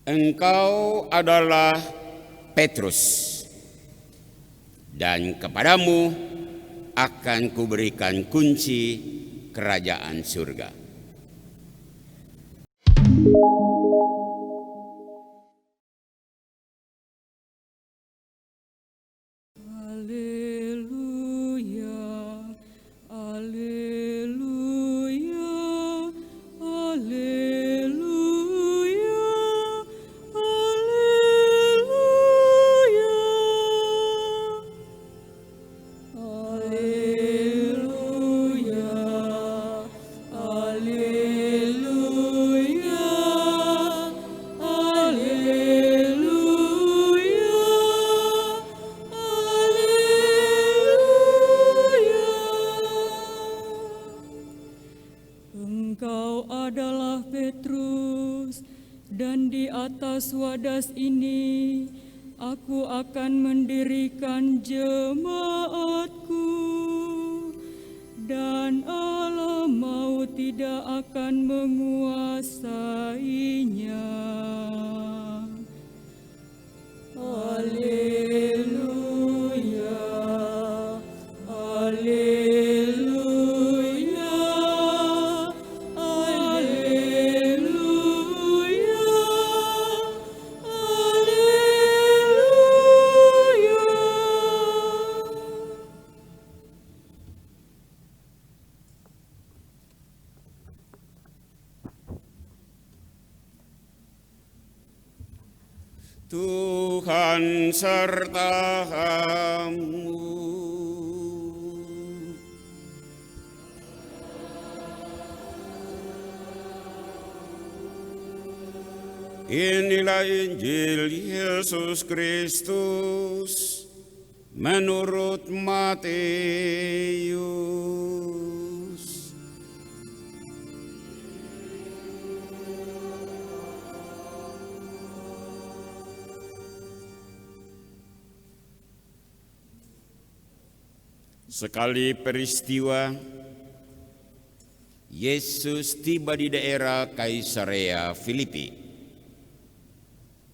Engkau adalah Petrus, dan kepadamu akan kuberikan kunci kerajaan surga. Engkau adalah Petrus, dan di atas wadas ini aku akan mendirikan jemaatku, dan alam maut tidak akan menguasainya. Haleluya, haleluya, haleluya, haleluya. Tuhan sertamu. Inilah Injil Yesus Kristus menurut Matius. Sekali peristiwa, Yesus tiba di daerah Kaisarea Filipi.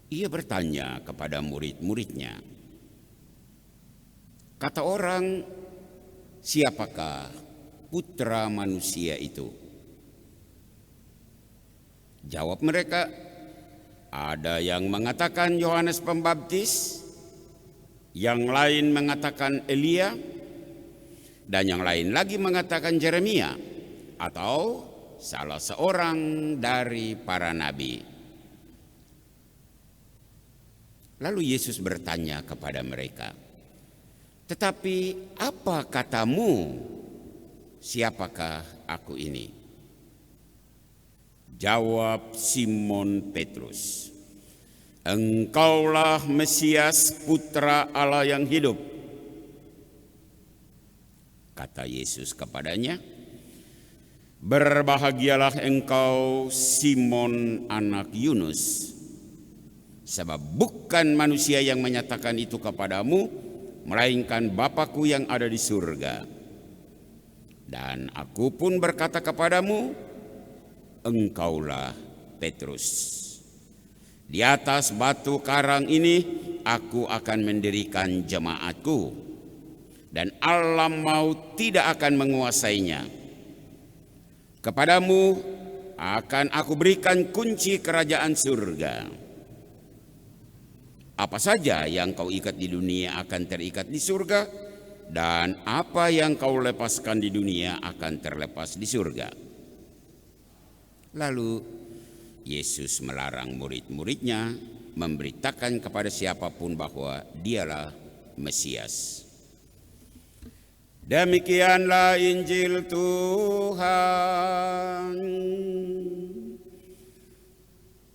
Ia bertanya kepada murid-muridnya, kata orang, siapakah putra manusia itu? Jawab mereka, ada yang mengatakan Yohanes Pembaptis, yang lain mengatakan Elia, dan yang lain lagi mengatakan Yeremia atau salah seorang dari para nabi. Lalu Yesus bertanya kepada mereka, tetapi apa katamu, siapakah aku ini? Jawab Simon Petrus, engkaulah Mesias, putra Allah yang hidup. Kata Yesus kepadanya, berbahagialah engkau Simon anak Yunus, sebab bukan manusia yang menyatakan itu kepadamu, melainkan Bapa-Ku yang ada di surga. Dan aku pun berkata kepadamu, engkaulah Petrus. Di atas batu karang ini aku akan mendirikan jemaatku, dan alam maut tidak akan menguasainya. Kepadamu akan aku berikan kunci kerajaan surga. Apa saja yang kau ikat di dunia akan terikat di surga, dan apa yang kau lepaskan di dunia akan terlepas di surga. Lalu Yesus melarang murid-muridnya memberitakan kepada siapapun bahwa dialah Mesias. Demikianlah Injil Tuhan.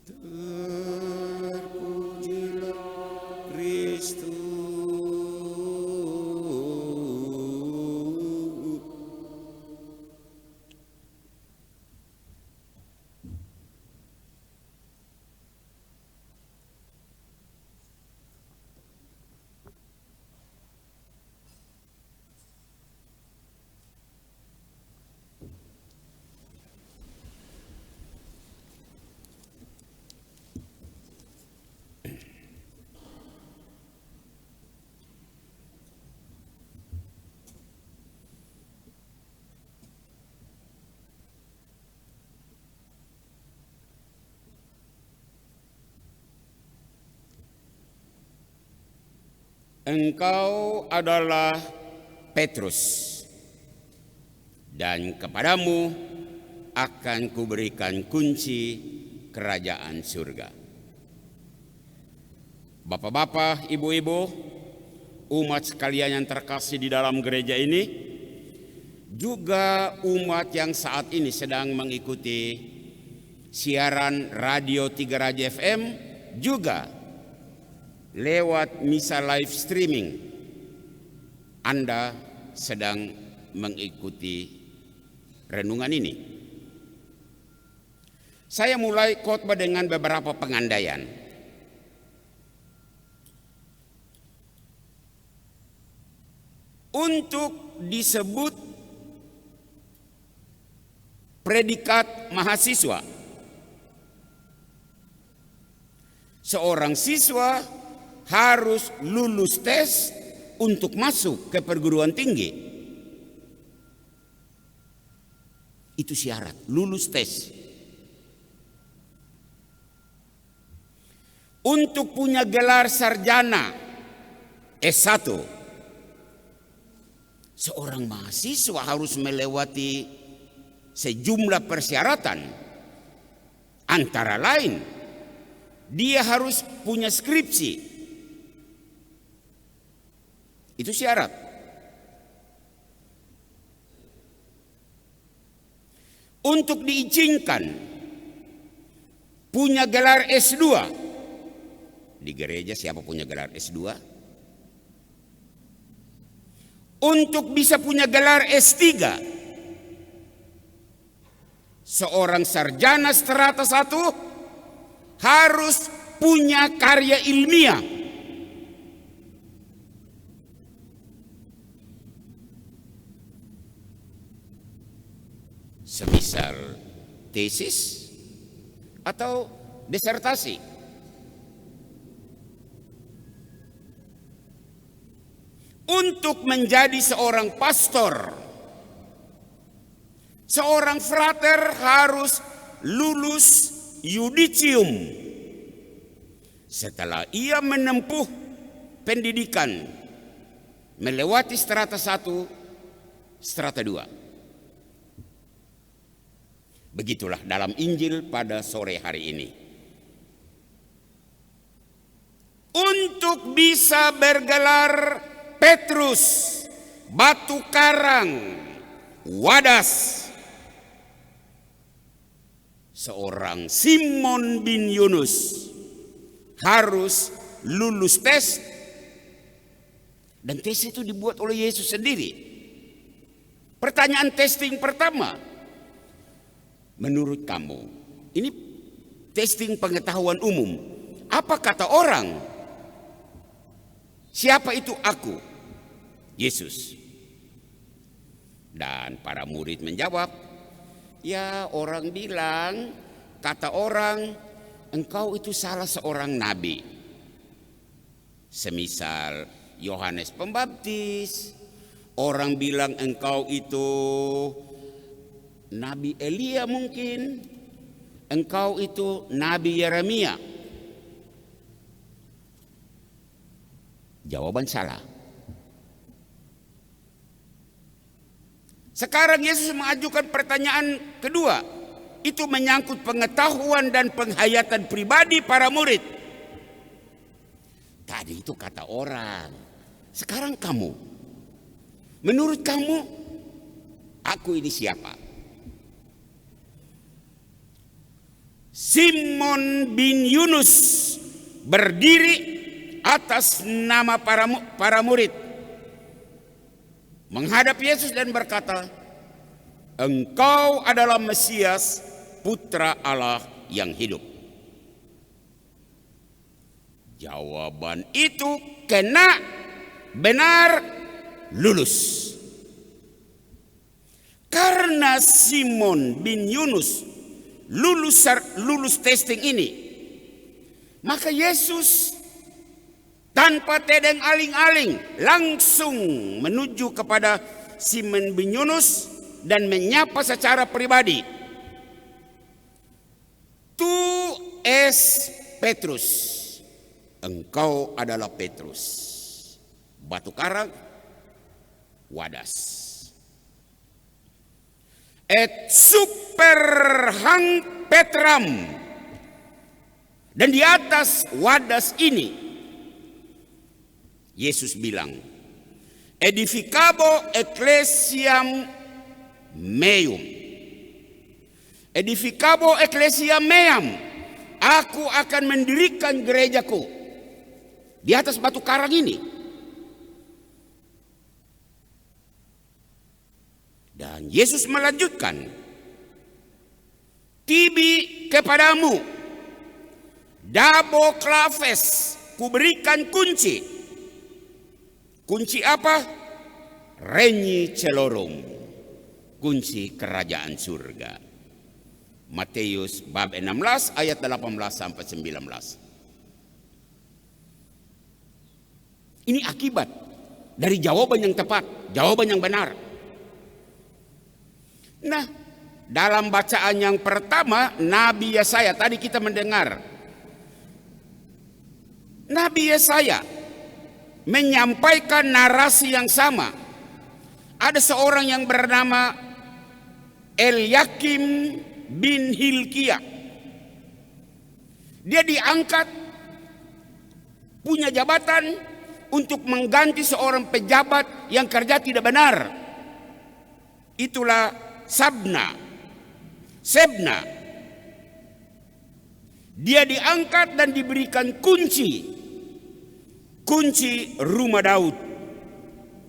Terpujilah Kristus. engkau adalah Petrus, dan kepadamu akan kuberikan kunci kerajaan surga. Bapak-bapak, ibu-ibu, umat sekalian yang terkasih di dalam gereja ini, juga umat yang saat ini sedang mengikuti siaran Radio 3 Raja FM, juga lewat misa live streaming, Anda sedang mengikuti renungan ini. Saya mulai khotbah dengan beberapa pengandaian. Untuk disebut predikat mahasiswa, seorang siswa harus lulus tes untuk masuk ke perguruan tinggi. Itu syarat, lulus tes. Untuk punya gelar sarjana S1, seorang mahasiswa harus melewati sejumlah persyaratan. Antara lain, dia harus punya skripsi. Itu syarat. Untuk diizinkan punya gelar S2. Di gereja siapa punya gelar S2? Untuk bisa punya gelar S3, seorang sarjana strata 1 harus punya karya ilmiah. Semisal tesis atau disertasi. Untuk menjadi seorang pastor, seorang frater harus lulus yudisium. Setelah ia menempuh pendidikan melewati strata 1, strata 2. Begitulah dalam Injil pada sore hari ini. Untuk bisa bergelar Petrus, batu karang, wadas, seorang Simon bin Yunus harus lulus tes, dan tes itu dibuat oleh Yesus sendiri. Pertanyaan testing pertama, menurut kamu, ini testing pengetahuan umum, apa kata orang? Siapa itu aku? Yesus. Dan para murid menjawab, ya orang bilang, kata orang, engkau itu salah seorang nabi. Semisal Yohanes Pembaptis, orang bilang engkau itu Nabi Elia mungkin, engkau itu Nabi Yeremia. Jawaban salah. Sekarang Yesus mengajukan pertanyaan kedua. Itu menyangkut pengetahuan dan penghayatan pribadi para murid. Tadi itu kata orang. Sekarang kamu. Menurut kamu, aku ini siapa? Simon bin Yunus berdiri atas nama para murid, menghadap Yesus dan berkata, engkau adalah Mesias, Putra Allah yang hidup. Jawaban itu kena, benar, lulus. Karena Simon bin Yunus lulus testing ini, maka Yesus tanpa tedeng aling-aling langsung menuju kepada Simon bin Yunus dan menyapa secara pribadi. Tu es Petrus, engkau adalah Petrus. batu karang, wadas. Et super hang petram. Dan di atas wadas ini Yesus bilang, edificabo ecclesiam meum. Edificabo ecclesiam meam. Aku akan mendirikan gerejaku di atas batu karang ini. Dan Yesus melanjutkan, tibi kepadamu, dabo klaves, kuberikan kunci. Kunci apa? Regni celorum, kunci kerajaan surga. Matius bab 16 ayat 18 sampai 19. Ini akibat dari jawaban yang tepat, jawaban yang benar. Nah, dalam bacaan yang pertama, Nabi Yesaya, tadi kita mendengar Nabi Yesaya menyampaikan narasi yang sama. Ada seorang yang bernama Eliakim bin Hilkia. Dia diangkat punya jabatan untuk mengganti seorang pejabat yang kerja tidak benar. Itulah Sebna. Dia diangkat dan diberikan kunci rumah Daud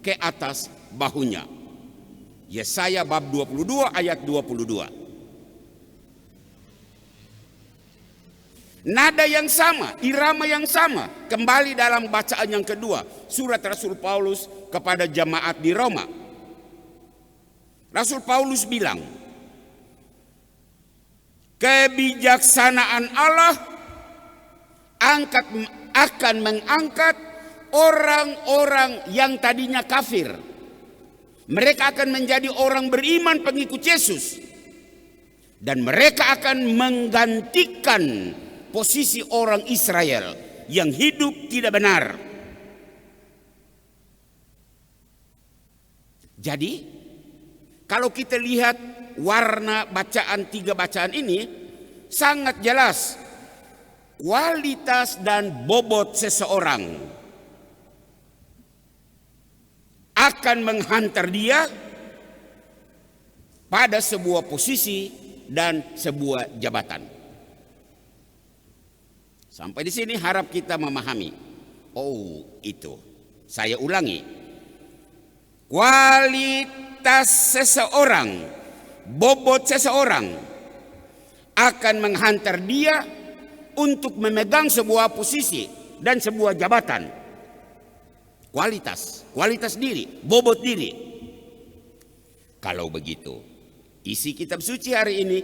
ke atas bahunya. Yesaya bab 22 ayat 22. Nada yang sama, irama yang sama, kembali dalam bacaan yang kedua, surat Rasul Paulus kepada jemaat di Roma. Rasul Paulus bilang, kebijaksanaan Allah akan mengangkat orang-orang yang tadinya kafir. Mereka akan menjadi orang beriman pengikut Yesus. Dan mereka akan menggantikan posisi orang Israel yang hidup tidak benar. Jadi, kalau kita lihat warna bacaan, tiga bacaan ini, sangat jelas kualitas dan bobot seseorang akan menghantar dia pada sebuah posisi dan sebuah jabatan. Sampai di sini harap kita memahami. Oh, itu. Saya ulangi. Kualitas seseorang, bobot seseorang akan menghantar dia untuk memegang sebuah posisi dan sebuah jabatan. Kualitas diri, bobot diri. Kalau begitu, isi kitab suci hari ini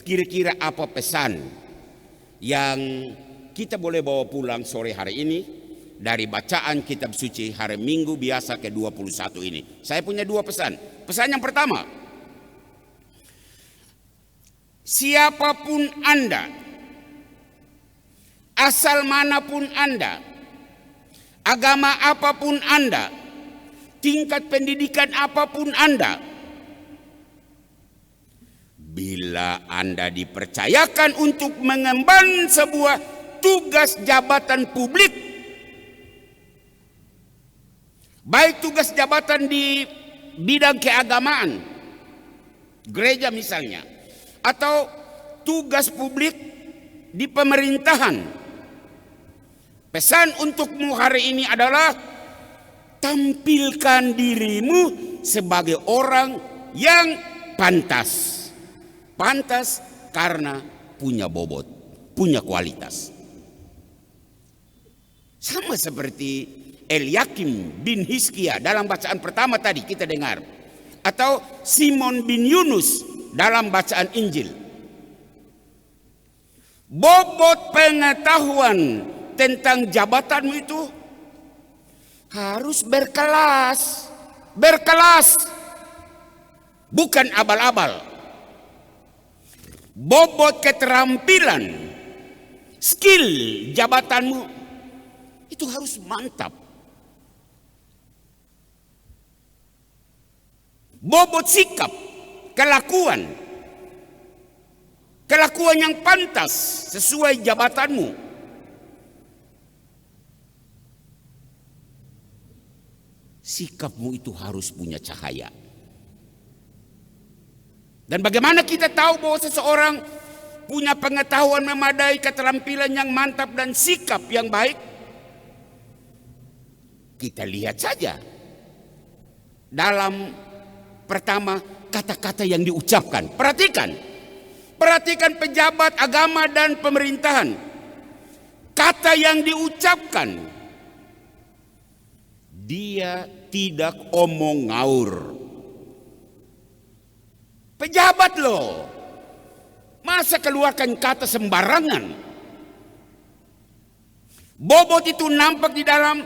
kira-kira apa pesan yang kita boleh bawa pulang sore hari ini dari bacaan kitab suci hari Minggu biasa ke-21 ini? Saya punya dua pesan. Pesan yang pertama, siapapun Anda, asal manapun Anda, agama apapun Anda, tingkat pendidikan apapun Anda, bila Anda dipercayakan untuk mengemban sebuah tugas jabatan publik, baik tugas jabatan di bidang keagamaan, gereja misalnya, atau tugas publik di pemerintahan, pesan untukmu hari ini adalah tampilkan dirimu sebagai orang yang pantas. Pantas karena punya bobot, punya kualitas. Sama seperti Eliakim bin Hiskia dalam bacaan pertama tadi kita dengar. Atau Simon bin Yunus dalam bacaan Injil. Bobot pengetahuan tentang jabatanmu itu harus berkelas. Bukan abal-abal. Bobot keterampilan, skill jabatanmu itu harus mantap. bobot sikap, kelakuan yang pantas sesuai jabatanmu. Sikapmu itu harus punya cahaya. Dan bagaimana kita tahu bahwa seseorang punya pengetahuan memadai, keterampilan yang mantap, dan sikap yang baik? Kita lihat saja dalam pertama kata-kata yang diucapkan. Perhatikan pejabat agama dan pemerintahan. Kata yang diucapkan, dia tidak omong ngaur. Pejabat loh, masa keluarkan kata sembarangan? Bobot itu nampak di dalam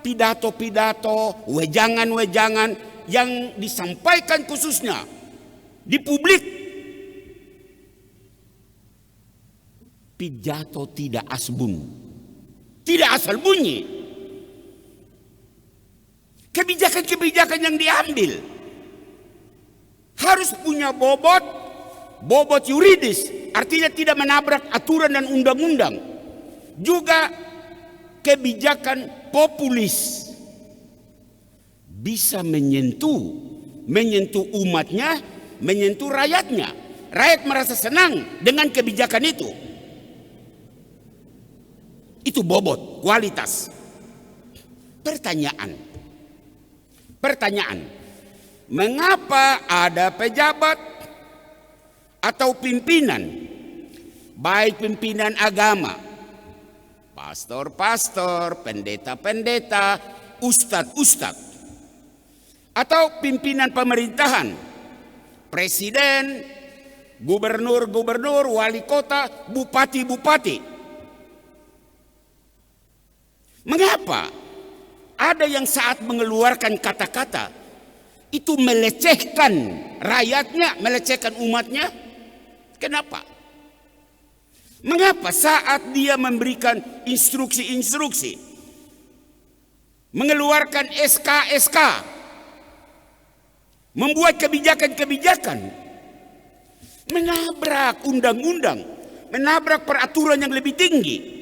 pidato-pidato, wejangan-wejangan yang disampaikan khususnya di publik. Pidato tidak asbun, tidak asal bunyi. Kebijakan-kebijakan yang diambil harus punya bobot yuridis, artinya tidak menabrak aturan dan undang-undang. Juga kebijakan populis, bisa menyentuh umatnya, menyentuh rakyatnya. Rakyat merasa senang dengan kebijakan itu. Itu bobot, kualitas. Pertanyaan, mengapa ada pejabat atau pimpinan, baik pimpinan agama, pastor-pastor, pendeta-pendeta, ustadz-ustadz, atau pimpinan pemerintahan, presiden, gubernur-gubernur, wali kota, bupati-bupati? Mengapa ada yang saat mengeluarkan kata-kata itu melecehkan rakyatnya, melecehkan umatnya? Kenapa? Mengapa saat dia memberikan instruksi-instruksi, mengeluarkan SK-SK, membuat kebijakan-kebijakan, menabrak undang-undang, menabrak peraturan yang lebih tinggi,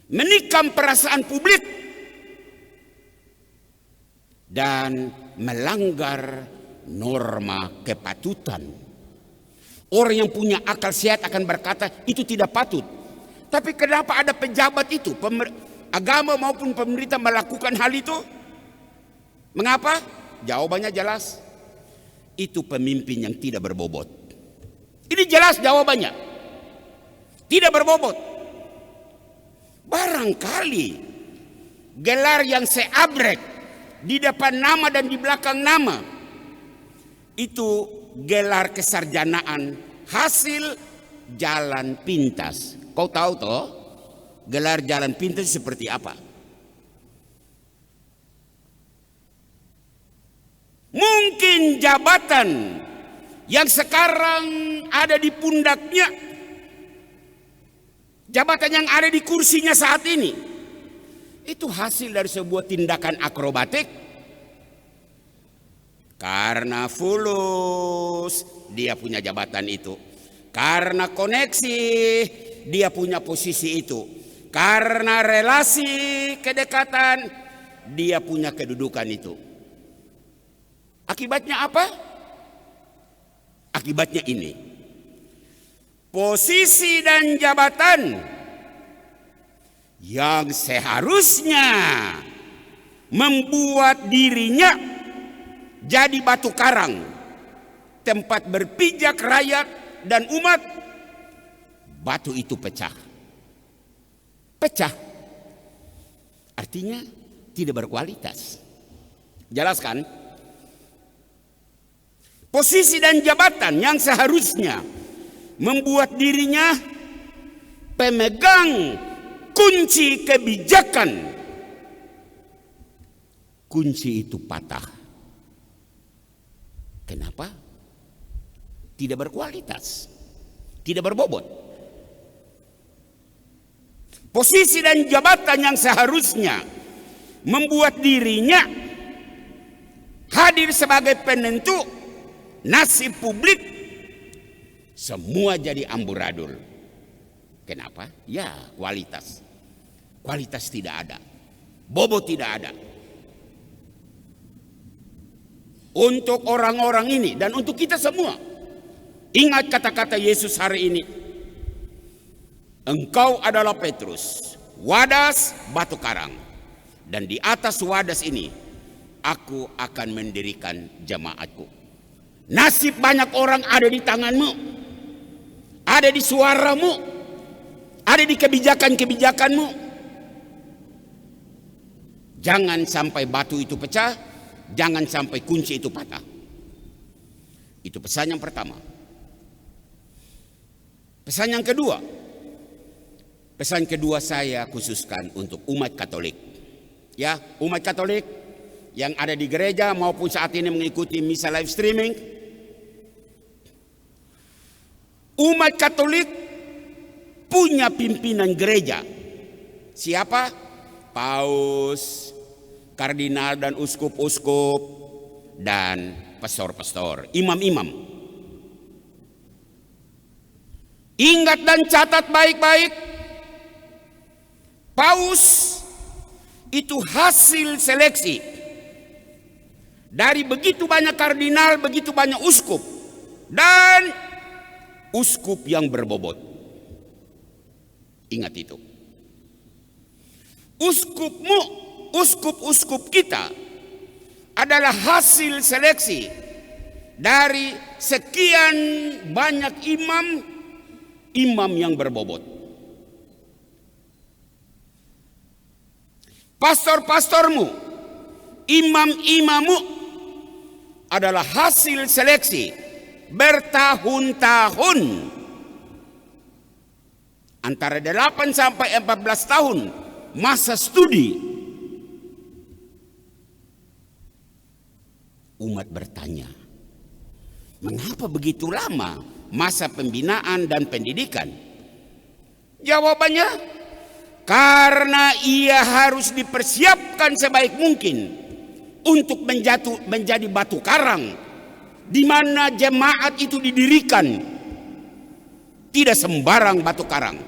menikam perasaan publik, dan melanggar norma kepatutan? Orang yang punya akal sehat akan berkata itu tidak patut. Tapi kenapa ada pejabat itu, agama maupun pemerintah melakukan hal itu? Mengapa? Jawabannya jelas. Itu pemimpin yang tidak berbobot. Ini jelas jawabannya. Tidak berbobot. Barangkali gelar yang seabrek di depan nama dan di belakang nama itu gelar kesarjanaan hasil jalan pintas. Kau tahu toh gelar jalan pintas seperti apa? Mungkin jabatan yang sekarang ada di pundaknya, jabatan yang ada di kursinya saat ini, itu hasil dari sebuah tindakan akrobatik. Karena fulus dia punya jabatan itu, karena koneksi dia punya posisi itu, karena relasi kedekatan dia punya kedudukan itu. Akibatnya apa? Akibatnya ini, posisi dan jabatan yang seharusnya membuat dirinya jadi batu karang, tempat berpijak rakyat dan umat, batu itu pecah. Pecah artinya tidak berkualitas. Jelaskan? Posisi dan jabatan yang seharusnya membuat dirinya pemegang kunci kebijakan, kunci itu patah. Kenapa? Tidak berkualitas, tidak berbobot. Posisi dan jabatan yang seharusnya membuat dirinya hadir hadir sebagai penentu nasib publik, semua jadi amburadul. Kenapa? Ya, kualitas. Kualitas tidak ada. Bobot tidak ada. Untuk orang-orang ini dan untuk kita semua, ingat kata-kata Yesus hari ini. Engkau adalah Petrus, wadas batu karang. Dan di atas wadas ini, aku akan mendirikan jemaatku. Nasib banyak orang ada di tanganmu, ada di suaramu, ada di kebijakan-kebijakanmu. Jangan sampai batu itu pecah, jangan sampai kunci itu patah. Itu pesan yang pertama. Pesan yang kedua. Pesan kedua saya khususkan untuk umat Katolik. Ya, umat Katolik yang ada di gereja maupun saat ini mengikuti misa live streaming. Umat Katolik punya pimpinan gereja. Siapa? Paus, kardinal dan uskup-uskup, dan pastor-pastor, imam-imam. Ingat dan catat baik-baik, Paus itu hasil seleksi dari begitu banyak kardinal, begitu banyak uskup, dan uskup yang berbobot. Ingat itu. Uskupmu, uskup-uskup kita adalah hasil seleksi dari sekian banyak imam yang berbobot. Pastor-pastormu, imam-imammu adalah hasil seleksi bertahun-tahun, antara 8 sampai 14 tahun masa studi. Umat bertanya, mengapa begitu lama masa pembinaan dan pendidikan? Jawabannya, karena ia harus dipersiapkan sebaik mungkin untuk menjadi batu karang di mana jemaat itu didirikan. Tidak sembarang batu karang.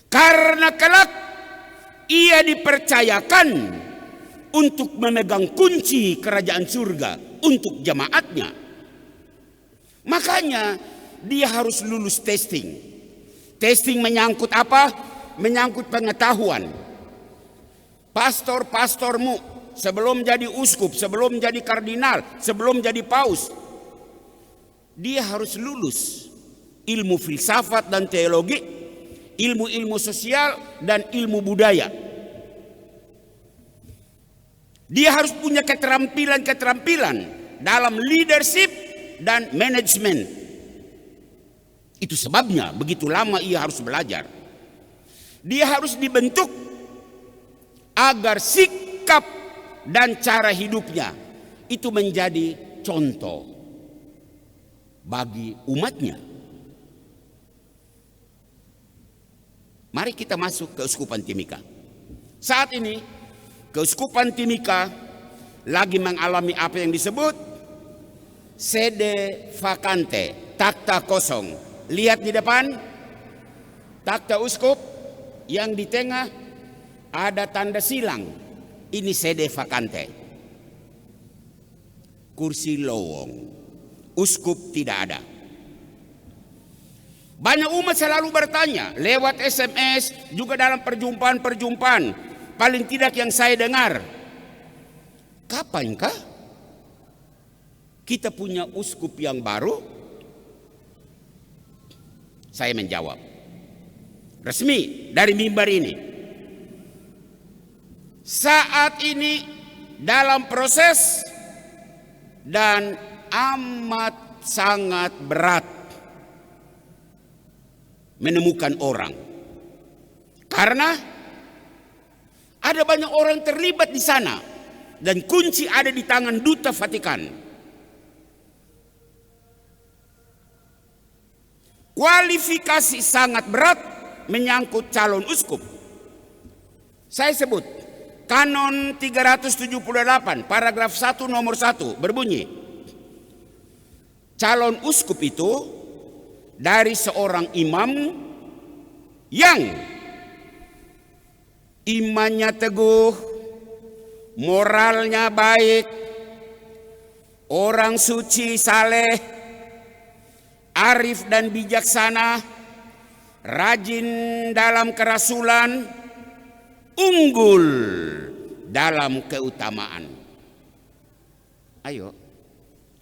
Karena kelak ia dipercayakan untuk memegang kunci kerajaan surga untuk jemaatnya. Makanya dia harus lulus testing. Testing menyangkut apa? Menyangkut pengetahuan. Pastor-pastormu sebelum jadi uskup, sebelum jadi kardinal, sebelum jadi paus, dia harus lulus ilmu filsafat dan teologi, ilmu-ilmu sosial dan ilmu budaya. Dia harus punya keterampilan-keterampilan dalam leadership dan manajemen. Itu sebabnya begitu lama ia harus belajar. Dia harus dibentuk agar sikap dan cara hidupnya itu menjadi contoh bagi umatnya. Mari kita masuk ke Keuskupan Timika. Saat ini Keuskupan Timika lagi mengalami apa yang disebut sede vacante, takhta kosong. Lihat di depan, takhta uskup, yang di tengah ada tanda silang. Ini sede vacante. Kursi lowong. Uskup tidak ada. Banyak umat selalu bertanya lewat SMS, juga dalam perjumpaan-perjumpaan, paling tidak yang saya dengar, kapankah kita punya uskup yang baru? Saya menjawab resmi dari mimbar ini, saat ini dalam proses dan amat sangat berat menemukan orang, karena ada banyak orang terlibat di sana dan kunci ada di tangan Duta Vatikan. Kualifikasi sangat berat menyangkut calon uskup. Saya sebut Kanon 378 paragraf 1 nomor 1 berbunyi, calon uskup itu dari seorang imam yang imannya teguh, moralnya baik, orang suci, saleh, arif dan bijaksana, rajin dalam kerasulan, unggul dalam keutamaan. Ayo,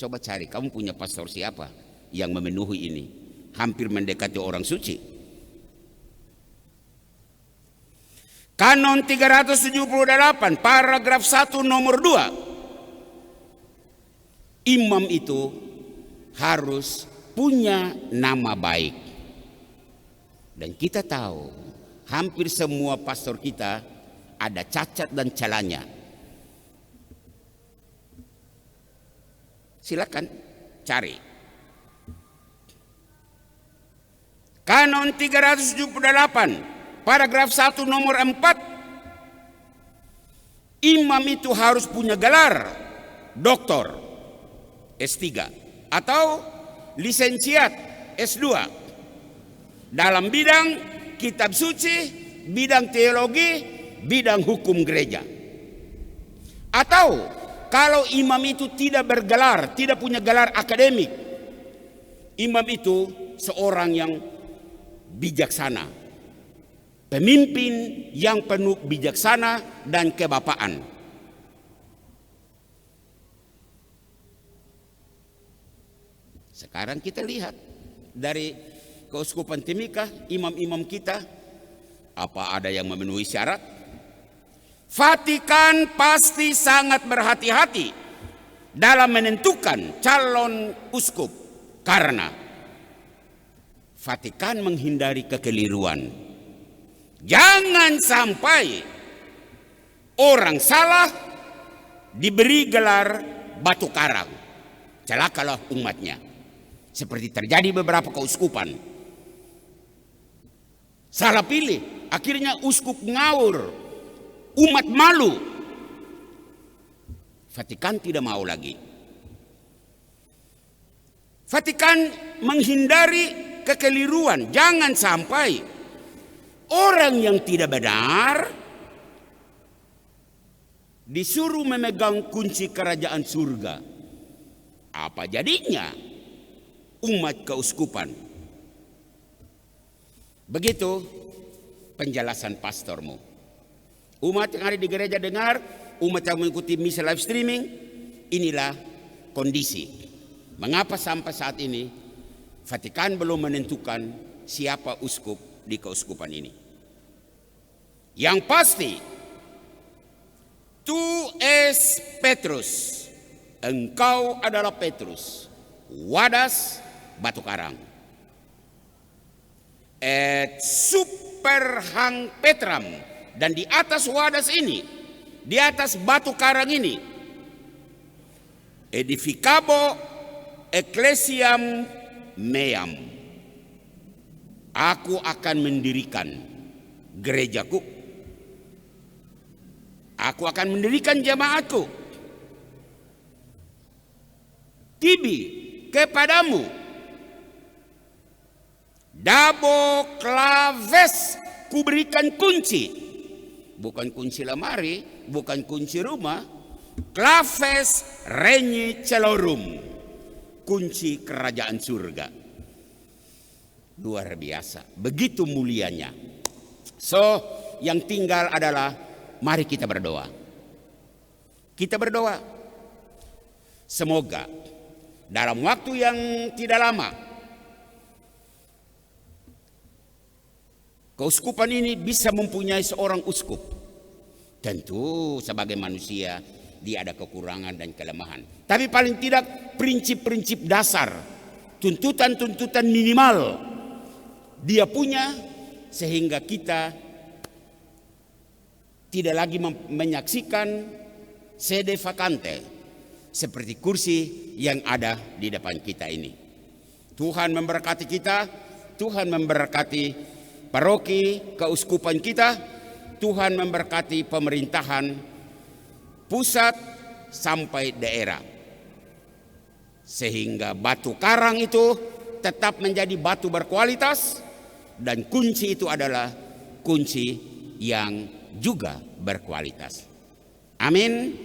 coba cari, kamu punya pastor siapa yang memenuhi ini? Hampir mendekati orang suci. Kanon 378 paragraf 1 nomor 2. Imam itu harus punya nama baik. Dan kita tahu hampir semua pastor kita ada cacat dan celahnya. Silakan cari. Kanon 378 paragraf 1 nomor 4. Imam itu harus punya gelar doktor S3 atau lisensiat S2 dalam bidang kitab suci, bidang teologi, bidang hukum gereja. Atau kalau imam itu tidak bergelar, tidak punya gelar akademik, imam itu seorang yang bijaksana, pemimpin yang penuh bijaksana dan kebapaan. Sekarang kita lihat dari Keuskupan Timika, imam-imam kita, apa ada yang memenuhi syarat? Vatikan pasti sangat berhati-hati dalam menentukan calon uskup karena Vatikan menghindari kekeliruan. Jangan sampai orang salah diberi gelar batu karang, celakalah umatnya. Seperti terjadi beberapa keuskupan. Salah pilih, akhirnya uskup ngawur, umat malu. Vatikan tidak mau lagi. Vatikan menghindari kekeliruan. Jangan sampai orang yang tidak benar disuruh memegang kunci kerajaan surga. Apa jadinya umat keuskupan? Begitu penjelasan pastormu. Umat yang ada di gereja dengar, umat yang mengikuti misa live streaming, inilah kondisi. Mengapa sampai saat ini Vatikan belum menentukan siapa uskup di keuskupan ini? Yang pasti, tu es Petrus, engkau adalah Petrus, wadas batu karang. Et super hang Petram, dan di atas wadas ini, di atas batu karang ini, edificabo ecclesiam meam, aku akan mendirikan gerejaku, aku akan mendirikan jemaatku. Tibi kepadamu dabo claves, kuberikan kunci, bukan kunci lemari, bukan kunci rumah, claves regni celorum, kunci kerajaan surga. Luar biasa, begitu mulianya. So, yang tinggal adalah mari kita berdoa. Kita berdoa. Semoga dalam waktu yang tidak lama keuskupan ini bisa mempunyai seorang uskup. Tentu sebagai manusia dia ada kekurangan dan kelemahan. Tapi paling tidak prinsip-prinsip dasar, tuntutan-tuntutan minimal dia punya, sehingga kita tidak lagi menyaksikan sede vacante seperti kursi yang ada di depan kita ini. Tuhan memberkati kita, Tuhan memberkati paroki keuskupan kita, Tuhan memberkati pemerintahan pusat sampai daerah. Sehingga batu karang itu tetap menjadi batu berkualitas, dan kunci itu adalah kunci yang juga berkualitas. Amin.